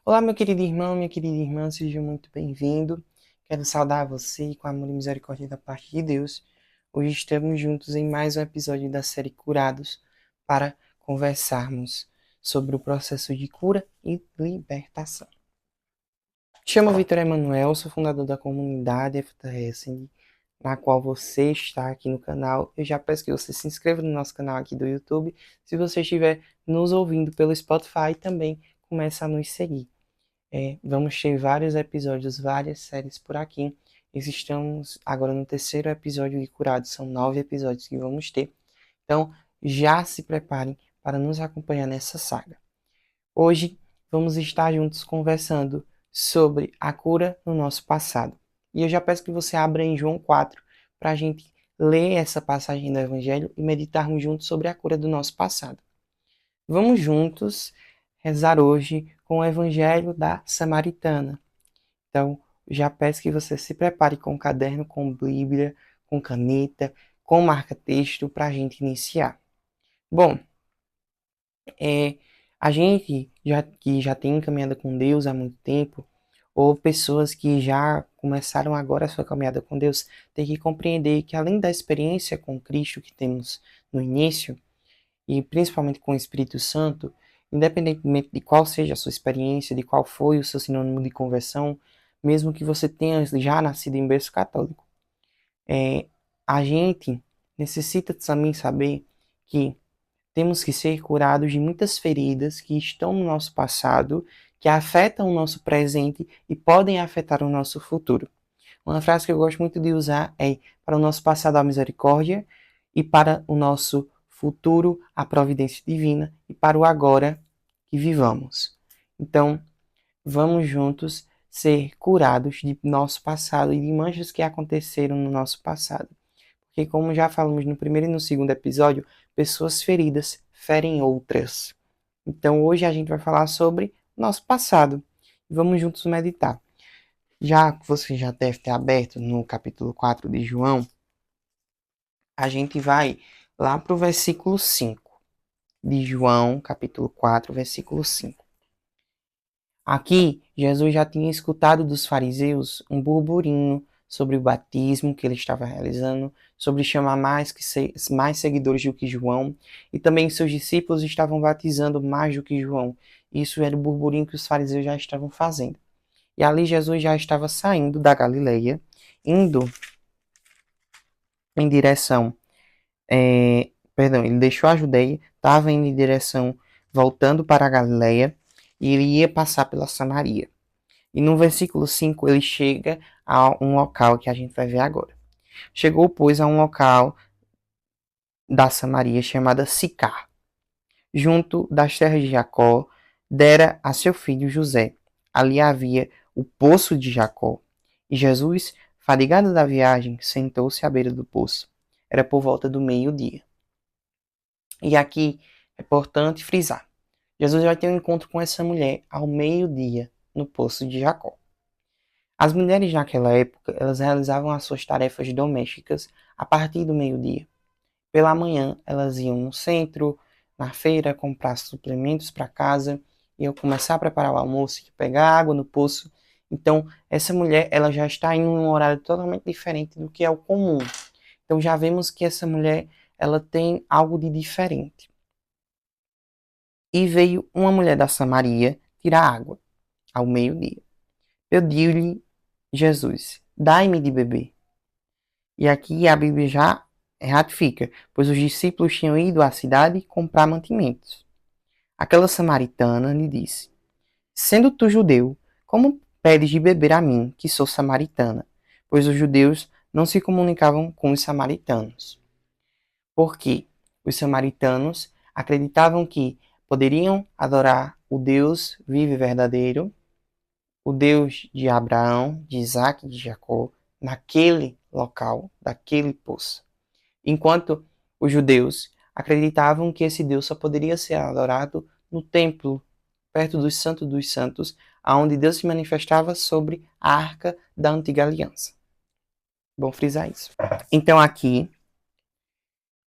Olá, meu querido irmão, minha querida irmã, seja muito bem-vindo. Quero saudar você com amor e misericórdia da parte de Deus. Hoje estamos juntos em mais um episódio da série Curados para conversarmos sobre o processo de cura e libertação. Me chamo Vitor Emanuel, sou fundador da comunidade FTS, na qual você está aqui no canal. Eu já peço que você se inscreva no nosso canal aqui do YouTube. Se você estiver nos ouvindo pelo Spotify, também comece a nos seguir. Vamos ter vários episódios, várias séries por aqui. Estamos agora no terceiro episódio de Curados. São 9 episódios que vamos ter. Então, já se preparem para nos acompanhar nessa saga. Hoje, vamos estar juntos conversando sobre a cura no nosso passado. E eu já peço que você abra em João 4 para a gente ler essa passagem do Evangelho e meditarmos juntos sobre a cura do nosso passado. Vamos juntos rezar hoje com o Evangelho da Samaritana. Então, já peço que você se prepare com caderno, com Bíblia, com caneta, com marca-texto para a gente iniciar. Bom, a gente que já tem caminhada com Deus há muito tempo, ou pessoas que já começaram agora a sua caminhada com Deus, tem que compreender que além da experiência com Cristo que temos no início, e principalmente com o Espírito Santo, independentemente de qual seja a sua experiência, de qual foi o seu sinônimo de conversão, mesmo que você tenha já nascido em berço católico, a gente necessita também saber que temos que ser curados de muitas feridas que estão no nosso passado, que afetam o nosso presente e podem afetar o nosso futuro. Uma frase que eu gosto muito de usar é: para o nosso passado a misericórdia, e para o nosso futuro a providência divina, e para o agora que vivamos. Então, vamos juntos ser curados de nosso passado e de manchas que aconteceram no nosso passado. Porque, como já falamos no primeiro e no segundo episódio, pessoas feridas ferem outras. Então, hoje a gente vai falar sobre nosso passado. Vamos juntos meditar. Já que você já deve ter aberto no capítulo 4 de João, a gente vai lá para o versículo 5 de João, capítulo 4, versículo 5. Aqui, Jesus já tinha escutado dos fariseus um burburinho sobre o batismo que ele estava realizando, sobre chamar mais seguidores do que João, e também seus discípulos estavam batizando mais do que João. Isso era o burburinho que os fariseus já estavam fazendo. E ali Jesus já estava saindo da Galileia, indo em direção, ele deixou a Judeia, estava indo em direção, voltando para a Galileia, e ele ia passar pela Samaria. E no versículo 5 ele chega a um local que a gente vai ver agora. Chegou, pois, a um local da Samaria chamada Sicar, junto das terras de Jacó, dera a seu filho José. Ali havia o poço de Jacó. E Jesus, fadigado da viagem, sentou-se à beira do poço. Era por volta do meio-dia. E aqui é importante frisar: Jesus vai ter um encontro com essa mulher ao meio-dia, no poço de Jacó. As mulheres naquela época, elas realizavam as suas tarefas domésticas a partir do meio-dia. Pela manhã, elas iam no centro, na feira, comprar suplementos para casa, iam começar a preparar o almoço, pegar água no poço. Então, essa mulher, ela já está em um horário totalmente diferente do que é o comum. Então, já vemos que essa mulher, ela tem algo de diferente. E veio uma mulher da Samaria tirar água ao meio-dia. Pediu-lhe Jesus: dai-me de beber. E aqui a Bíblia já ratifica, pois os discípulos tinham ido à cidade comprar mantimentos. Aquela samaritana lhe disse: sendo tu judeu, como pedes de beber a mim, que sou samaritana? Pois os judeus não se comunicavam com os samaritanos. Porque os samaritanos acreditavam que poderiam adorar o Deus vivo e verdadeiro, o Deus de Abraão, de Isaac e de Jacó, naquele local, daquele poço. Enquanto os judeus acreditavam que esse Deus só poderia ser adorado no templo, perto dos santos, aonde Deus se manifestava sobre a arca da antiga aliança. Bom frisar isso. Então aqui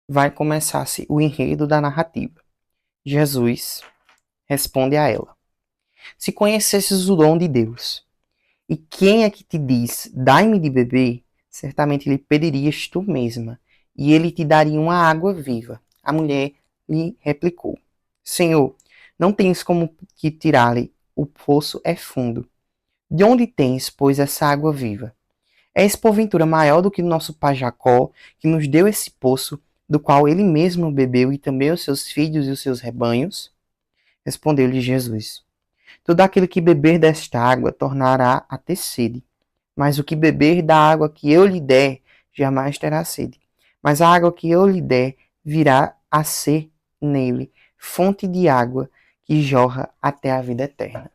vai começar-se o enredo da narrativa. Jesus responde a ela: Se conhecesses o dom de Deus, e quem é que te diz, dai-me de beber, certamente lhe pedirias tu mesma, e ele te daria uma água viva. A mulher lhe replicou: Senhor, não tens como que tirar-lhe, o poço é fundo. De onde tens, pois, essa água viva? És porventura maior do que nosso pai Jacó, que nos deu esse poço, do qual ele mesmo bebeu, e também os seus filhos e os seus rebanhos? Respondeu-lhe Jesus: Todo aquele que beber desta água tornará a ter sede. Mas o que beber da água que eu lhe der, jamais terá sede. Mas a água que eu lhe der virá a ser nele fonte de água que jorra até a vida eterna.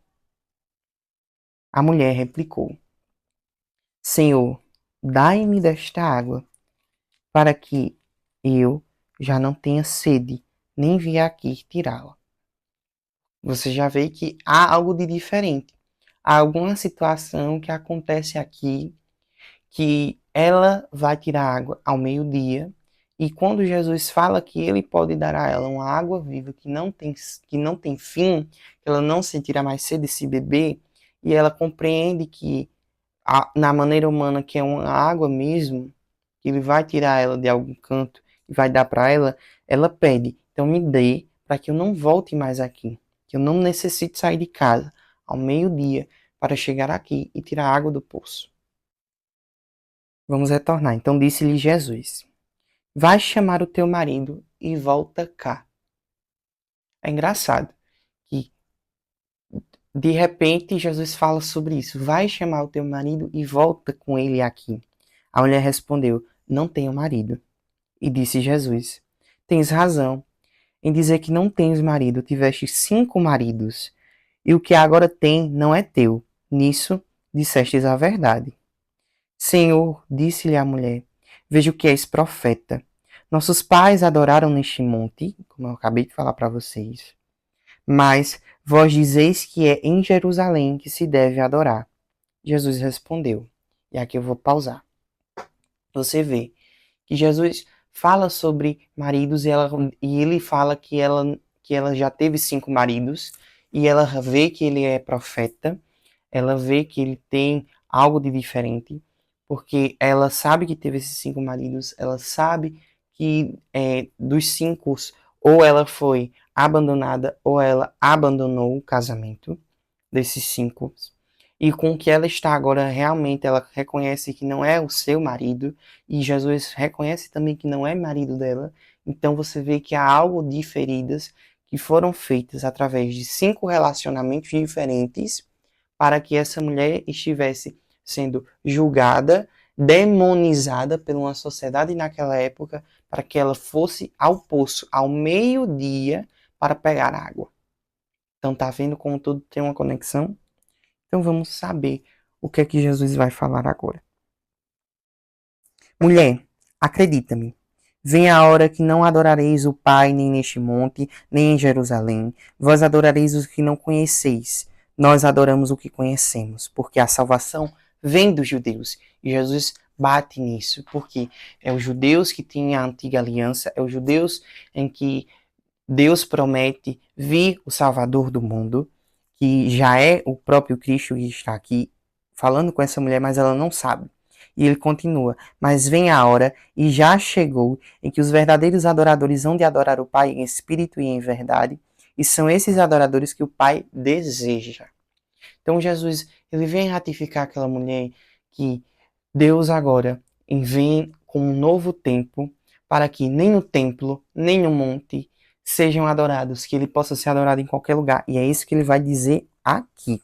A mulher replicou: Senhor, dai-me desta água, para que eu já não tenha sede, nem venha aqui tirá-la. Você já vê que há algo de diferente. Há alguma situação que acontece aqui que ela vai tirar água ao meio-dia, e quando Jesus fala que ele pode dar a ela uma água viva que não tem fim, que ela não sentirá mais sede de se beber, e ela compreende que na maneira humana que é uma água mesmo, que ele vai tirar ela de algum canto e vai dar para ela, ela pede, então me dê para que eu não volte mais aqui, que eu não necessite sair de casa ao meio-dia para chegar aqui e tirar água do poço. Vamos retornar. Então disse-lhe Jesus: Vai chamar o teu marido e volta cá. É engraçado que de repente Jesus fala sobre isso. Vai chamar o teu marido e volta com ele aqui. A mulher respondeu: Não tenho marido. E disse Jesus: Tens razão em dizer que não tens marido. Tiveste 5 maridos, e o que agora tem não é teu. Nisso dissestes a verdade. Senhor, disse-lhe a mulher, vejo que és profeta. Nossos pais adoraram neste monte, como eu acabei de falar para vocês. Mas vós dizeis que é em Jerusalém que se deve adorar. Jesus respondeu. E aqui eu vou pausar. Você vê que Jesus fala sobre maridos e ele fala que ela já teve 5 maridos, e ela vê que ele é profeta, ela vê que ele tem algo de diferente, porque ela sabe que teve esses 5 maridos, ela sabe que dos 5, ou ela foi abandonada, ou ela abandonou o casamento desses 5. E com o que ela está agora, realmente ela reconhece que não é o seu marido, e Jesus reconhece também que não é marido dela. Então você vê que há algo de feridas que foram feitas através de 5 relacionamentos diferentes, para que essa mulher estivesse sendo julgada, demonizada por uma sociedade naquela época, para que ela fosse ao poço ao meio-dia para pegar água. Então tá vendo como tudo tem uma conexão? Então vamos saber o que é que Jesus vai falar agora. Mulher, acredita-me, vem a hora que não adorareis o Pai nem neste monte, nem em Jerusalém. Vós adorareis os que não conheceis. Nós adoramos o que conhecemos, porque a salvação vem dos judeus. E Jesus bate nisso, porque é os judeus que têm a antiga aliança, é os judeus em que Deus promete vir o Salvador do mundo, que já é o próprio Cristo que está aqui falando com essa mulher, mas ela não sabe. E ele continua: Mas vem a hora, e já chegou, em que os verdadeiros adoradores hão de adorar o Pai em espírito e em verdade, e são esses adoradores que o Pai deseja. Então Jesus, ele vem ratificar aquela mulher que Deus agora vem com um novo tempo, para que nem o templo, nem o monte sejam adorados, que ele possa ser adorado em qualquer lugar. E é isso que ele vai dizer aqui.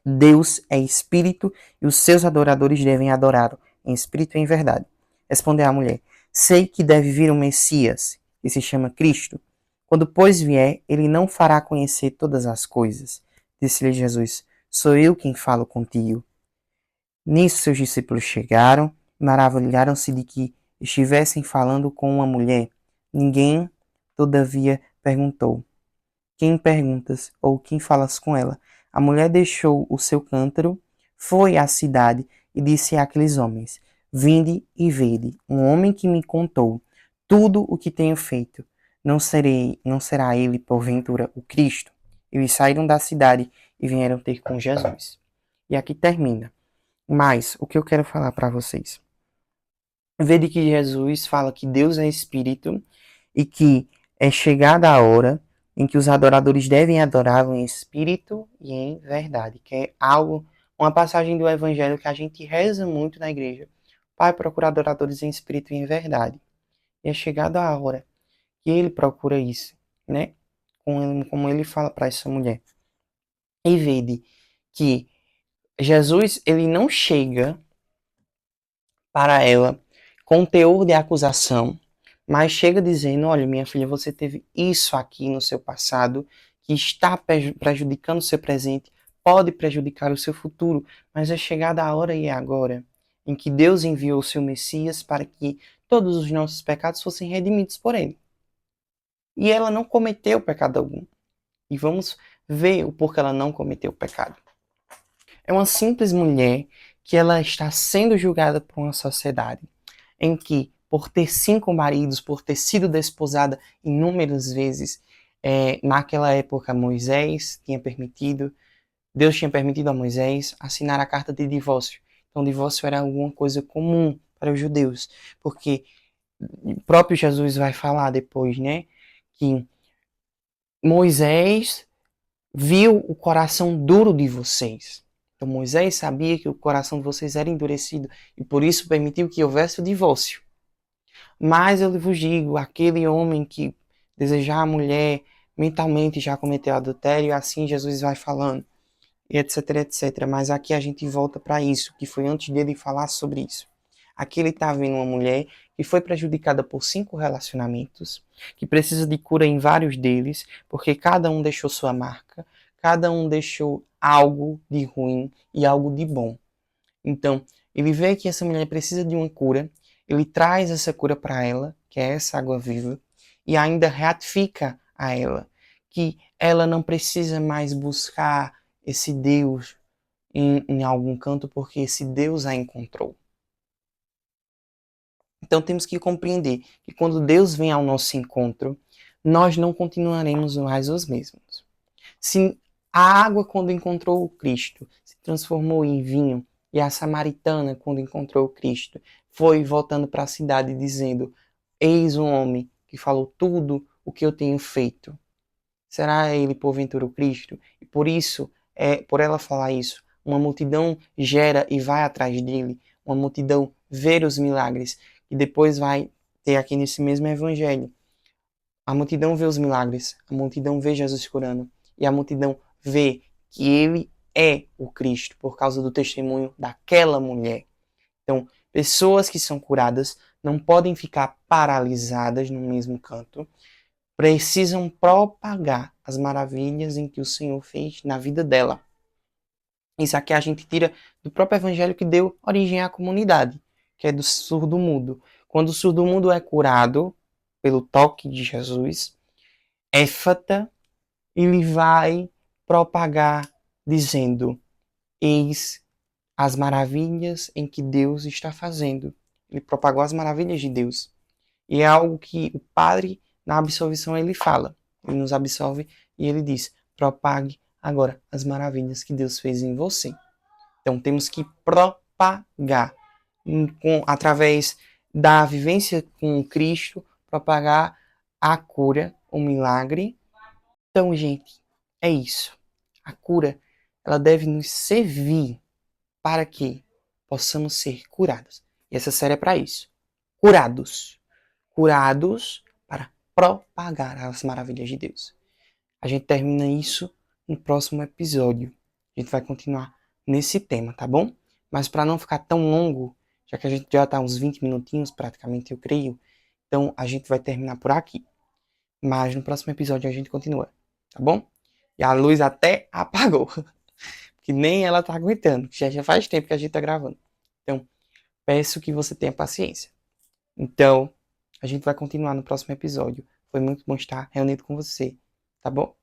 Deus é espírito e os seus adoradores devem adorá-lo em espírito e em verdade. Respondeu a mulher: Sei que deve vir um Messias, que se chama Cristo. Quando, pois, vier, ele não fará conhecer todas as coisas. Disse-lhe Jesus: Sou eu quem falo contigo. Nisso seus discípulos chegaram e maravilharam-se de que estivessem falando com uma mulher. Ninguém, todavia, perguntou: Quem perguntas ou quem falas com ela? A mulher deixou o seu cântaro, foi à cidade e disse àqueles homens: Vinde e vede, um homem que me contou tudo o que tenho feito. Não será ele, porventura, o Cristo? Eles saíram da cidade e vieram ter com Jesus. E aqui termina. Mas o que eu quero falar para vocês? Vede que Jesus fala que Deus é espírito e que é chegada a hora em que os adoradores devem adorar em espírito e em verdade, que é algo, uma passagem do evangelho que a gente reza muito na igreja. Pai, procura adoradores em espírito e em verdade. E é chegada a hora que ele procura isso, né? Como ele fala para essa mulher. E vede que Jesus, ele não chega para ela com teor de acusação, mas chega dizendo: olha, minha filha, você teve isso aqui no seu passado que está prejudicando o seu presente, pode prejudicar o seu futuro, mas é chegada a hora e é agora em que Deus enviou o seu Messias para que todos os nossos pecados fossem redimidos por ele. E ela não cometeu pecado algum. E vamos ver o porquê ela não cometeu pecado. É uma simples mulher que ela está sendo julgada por uma sociedade em que, por ter 5 maridos, por ter sido desposada inúmeras vezes, naquela época Moisés tinha permitido, Deus tinha permitido a Moisés assinar a carta de divórcio. Então, o divórcio era alguma coisa comum para os judeus, porque o próprio Jesus vai falar depois, né, que Moisés viu o coração duro de vocês. Então Moisés sabia que o coração de vocês era endurecido e por isso permitiu que houvesse o divórcio. Mas eu vos digo, aquele homem que desejar a mulher mentalmente já cometeu adultério, e assim Jesus vai falando, e etc, etc. Mas aqui a gente volta para isso, que foi antes dele falar sobre isso. Aqui ele está vendo uma mulher que foi prejudicada por 5 relacionamentos, que precisa de cura em vários deles, porque cada um deixou sua marca, cada um deixou algo de ruim e algo de bom. Então, ele vê que essa mulher precisa de uma cura, ele traz essa cura para ela, que é essa água viva, e ainda ratifica a ela que ela não precisa mais buscar esse Deus em algum canto, porque esse Deus a encontrou. Então temos que compreender que quando Deus vem ao nosso encontro, nós não continuaremos mais os mesmos. Se a água, quando encontrou o Cristo, se transformou em vinho, e a samaritana, quando encontrou o Cristo, foi voltando para a cidade dizendo: eis um homem que falou tudo o que eu tenho feito. Será ele, porventura, o Cristo? E por isso, por ela falar isso, uma multidão gera e vai atrás dele, uma multidão vê os milagres, e depois vai ter aqui nesse mesmo evangelho. A multidão vê os milagres, a multidão vê Jesus curando, e a multidão vê que ele é o Cristo por causa do testemunho daquela mulher. Então, pessoas que são curadas não podem ficar paralisadas no mesmo canto, precisam propagar as maravilhas em que o Senhor fez na vida dela. Isso aqui a gente tira do próprio evangelho que deu origem à comunidade, que é do surdo-mudo. Quando o surdo-mudo é curado pelo toque de Jesus, Éfata, ele vai propagar dizendo: eis as maravilhas em que Deus está fazendo. Ele propagou as maravilhas de Deus. E é algo que o padre, na absolvição, ele fala. Ele nos absolve e ele diz: propague agora as maravilhas que Deus fez em você. Então temos que propagar, através da vivência com Cristo, propagar a cura, o milagre. Então, gente, é isso. A cura, ela deve nos servir para que possamos ser curados. E essa série é para isso. Curados. Curados para propagar as maravilhas de Deus. A gente termina isso no próximo episódio. A gente vai continuar nesse tema, tá bom? Mas para não ficar tão longo, já que a gente já está uns 20 minutinhos praticamente, eu creio, então a gente vai terminar por aqui. Mas no próximo episódio a gente continua, tá bom? E a luz até apagou, que nem ela tá aguentando, que já faz tempo que a gente tá gravando. Então, peço que você tenha paciência. Então, a gente vai continuar no próximo episódio. Foi muito bom estar reunido com você, tá bom?